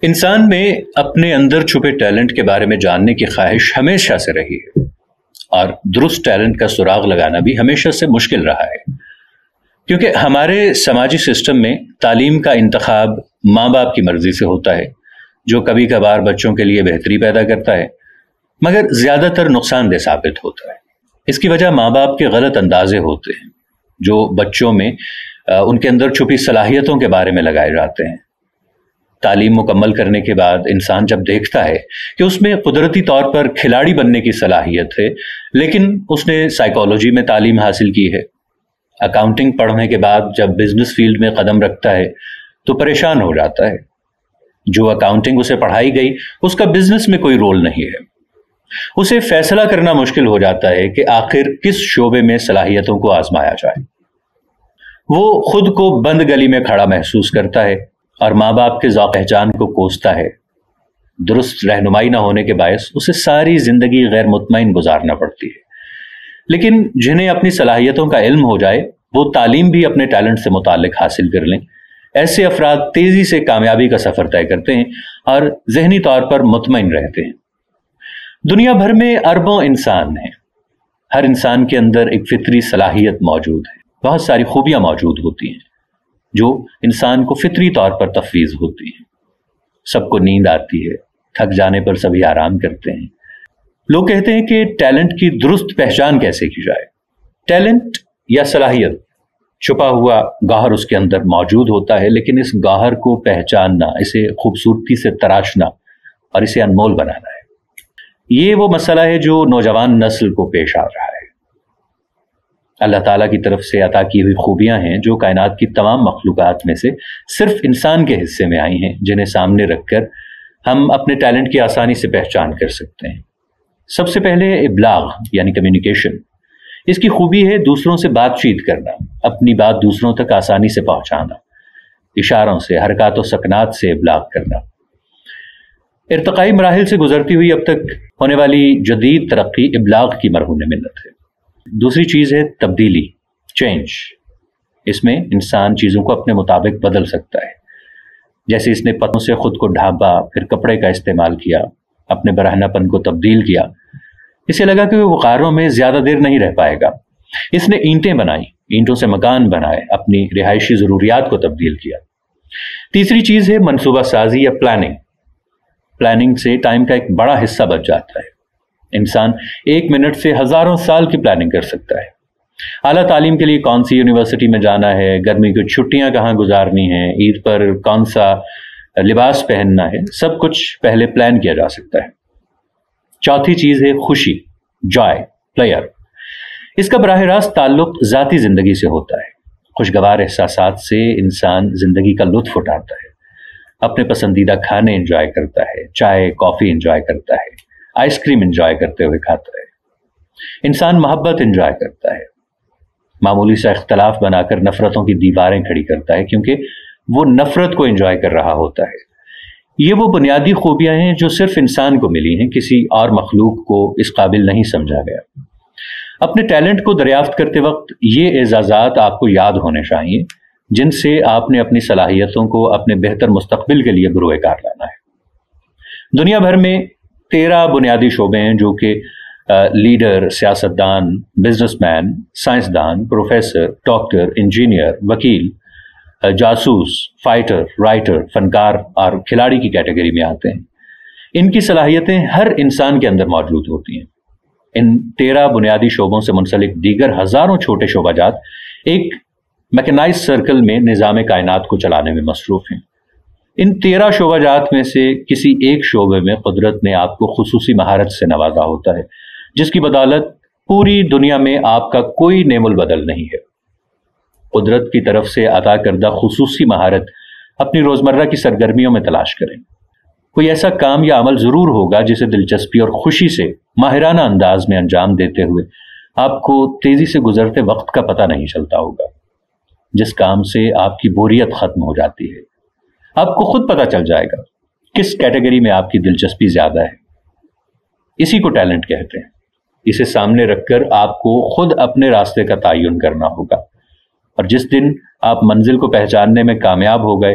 انسان میں اپنے اندر چھپے ٹیلنٹ کے بارے میں جاننے کی خواہش ہمیشہ سے رہی ہے اور درست ٹیلنٹ کا سراغ لگانا بھی ہمیشہ سے مشکل رہا ہے، کیونکہ ہمارے سماجی سسٹم میں تعلیم کا انتخاب ماں باپ کی مرضی سے ہوتا ہے، جو کبھی کبھار بچوں کے لیے بہتری پیدا کرتا ہے مگر زیادہ تر نقصان دہ ثابت ہوتا ہے۔ اس کی وجہ ماں باپ کے غلط اندازے ہوتے ہیں جو بچوں میں ان کے اندر چھپی صلاحیتوں کے بارے میں لگائے جاتے ہیں۔ تعلیم مکمل کرنے کے بعد انسان جب دیکھتا ہے کہ اس میں قدرتی طور پر کھلاڑی بننے کی صلاحیت ہے، لیکن اس نے سائیکالوجی میں تعلیم حاصل کی ہے، اکاؤنٹنگ پڑھنے کے بعد جب بزنس فیلڈ میں قدم رکھتا ہے تو پریشان ہو جاتا ہے۔ جو اکاؤنٹنگ اسے پڑھائی گئی اس کا بزنس میں کوئی رول نہیں ہے۔ اسے فیصلہ کرنا مشکل ہو جاتا ہے کہ آخر کس شعبے میں صلاحیتوں کو آزمایا جائے۔ وہ خود کو بند گلی میں کھڑا محسوس کرتا ہے اور ماں باپ کے ذوق پہچان کو کوستا ہے۔ درست رہنمائی نہ ہونے کے باعث اسے ساری زندگی غیر مطمئن گزارنا پڑتی ہے۔ لیکن جنہیں اپنی صلاحیتوں کا علم ہو جائے وہ تعلیم بھی اپنے ٹیلنٹ سے متعلق حاصل کر لیں، ایسے افراد تیزی سے کامیابی کا سفر طے کرتے ہیں اور ذہنی طور پر مطمئن رہتے ہیں۔ دنیا بھر میں اربوں انسان ہیں۔ ہر انسان کے اندر ایک فطری صلاحیت موجود ہے، بہت ساری خوبیاں موجود ہوتی ہیں جو انسان کو فطری طور پر تفویض ہوتی ہیں۔ سب کو نیند آتی ہے، تھک جانے پر سبھی آرام کرتے ہیں۔ لوگ کہتے ہیں کہ ٹیلنٹ کی درست پہچان کیسے کی جائے؟ ٹیلنٹ یا صلاحیت چھپا ہوا گوہر اس کے اندر موجود ہوتا ہے، لیکن اس گوہر کو پہچاننا، اسے خوبصورتی سے تراشنا اور اسے انمول بنانا ہے، یہ وہ مسئلہ ہے جو نوجوان نسل کو پیش آ رہا ہے۔ اللہ تعالیٰ کی طرف سے عطا کی ہوئی خوبیاں ہیں جو کائنات کی تمام مخلوقات میں سے صرف انسان کے حصے میں آئی ہیں، جنہیں سامنے رکھ کر ہم اپنے ٹیلنٹ کی آسانی سے پہچان کر سکتے ہیں۔ سب سے پہلے ابلاغ یعنی کمیونیکیشن۔ اس کی خوبی ہے دوسروں سے بات چیت کرنا، اپنی بات دوسروں تک آسانی سے پہنچانا، اشاروں سے، حرکات و سکنات سے ابلاغ کرنا۔ ارتقائی مراحل سے گزرتی ہوئی اب تک ہونے والی جدید ترقی ابلاغ کی مرہون منت ہے۔ دوسری چیز ہے تبدیلی، چینج۔ اس میں انسان چیزوں کو اپنے مطابق بدل سکتا ہے، جیسے اس نے پتوں سے خود کو ڈھانپا، پھر کپڑے کا استعمال کیا، اپنے برہنہ پن کو تبدیل کیا۔ اسے لگا کہ وہ غاروں میں زیادہ دیر نہیں رہ پائے گا۔ اس نے اینٹیں بنائیں، اینٹوں سے مکان بنائے، اپنی رہائشی ضروریات کو تبدیل کیا۔ تیسری چیز ہے منصوبہ سازی یا پلاننگ۔ پلاننگ سے ٹائم کا ایک بڑا حصہ بچ جاتا ہے۔ انسان 1 منٹ سے ہزاروں سال کی پلاننگ کر سکتا ہے۔ اعلیٰ تعلیم کے لیے کون سی یونیورسٹی میں جانا ہے، گرمی کی چھٹیاں کہاں گزارنی ہیں، عید پر کون سا لباس پہننا ہے، سب کچھ پہلے پلان کیا جا سکتا ہے۔ چوتھی چیز ہے خوشی، جوائے، پلیئر۔ اس کا براہ راست تعلق ذاتی زندگی سے ہوتا ہے۔ خوشگوار احساسات سے انسان زندگی کا لطف اٹھاتا ہے، اپنے پسندیدہ کھانے انجوائے کرتا ہے، چائے کافی انجوائے کرتا ہے، آئس کریم انجوائے کرتے ہوئے کھاتا ہے۔ انسان محبت انجوائے کرتا ہے، معمولی سا اختلاف بنا کر نفرتوں کی دیواریں کھڑی کرتا ہے کیونکہ وہ نفرت کو انجوائے کر رہا ہوتا ہے۔ یہ وہ بنیادی خوبیاں ہیں جو صرف انسان کو ملی ہیں، کسی اور مخلوق کو اس قابل نہیں سمجھا گیا۔ اپنے ٹیلنٹ کو دریافت کرتے وقت یہ اعزازات آپ کو یاد ہونے چاہیے جن سے آپ نے اپنی صلاحیتوں کو اپنے بہتر مستقبل کے لیے بروئے کار لانا ہے۔ دنیا بھر میں 13 بنیادی شعبے ہیں جو کہ لیڈر، سیاستدان، بزنس مین، سائنسدان، پروفیسر، ڈاکٹر، انجینئر، وکیل، جاسوس، فائٹر، رائٹر، فنکار اور کھلاڑی کی کیٹیگری میں آتے ہیں۔ ان کی صلاحیتیں ہر انسان کے اندر موجود ہوتی ہیں۔ ان 13 بنیادی شعبوں سے منسلک دیگر ہزاروں چھوٹے شعبہ جات ایک میکنائز سرکل میں نظام کائنات کو چلانے میں مصروف ہیں۔ ان 13 شعبہ جات میں سے کسی ایک شعبے میں قدرت نے آپ کو خصوصی مہارت سے نوازا ہوتا ہے، جس کی بدولت پوری دنیا میں آپ کا کوئی نعم البدل نہیں ہے۔ قدرت کی طرف سے عطا کردہ خصوصی مہارت اپنی روزمرہ کی سرگرمیوں میں تلاش کریں۔ کوئی ایسا کام یا عمل ضرور ہوگا جسے دلچسپی اور خوشی سے ماہرانہ انداز میں انجام دیتے ہوئے آپ کو تیزی سے گزرتے وقت کا پتہ نہیں چلتا ہوگا، جس کام سے آپ کی بوریت ختم ہو جاتی ہے۔ آپ کو خود پتہ چل جائے گا کس کیٹیگری میں آپ کی دلچسپی زیادہ ہے۔ اسی کو ٹیلنٹ کہتے ہیں۔ اسے سامنے رکھ کر آپ کو خود اپنے راستے کا تعین کرنا ہوگا، اور جس دن آپ منزل کو پہچاننے میں کامیاب ہو گئے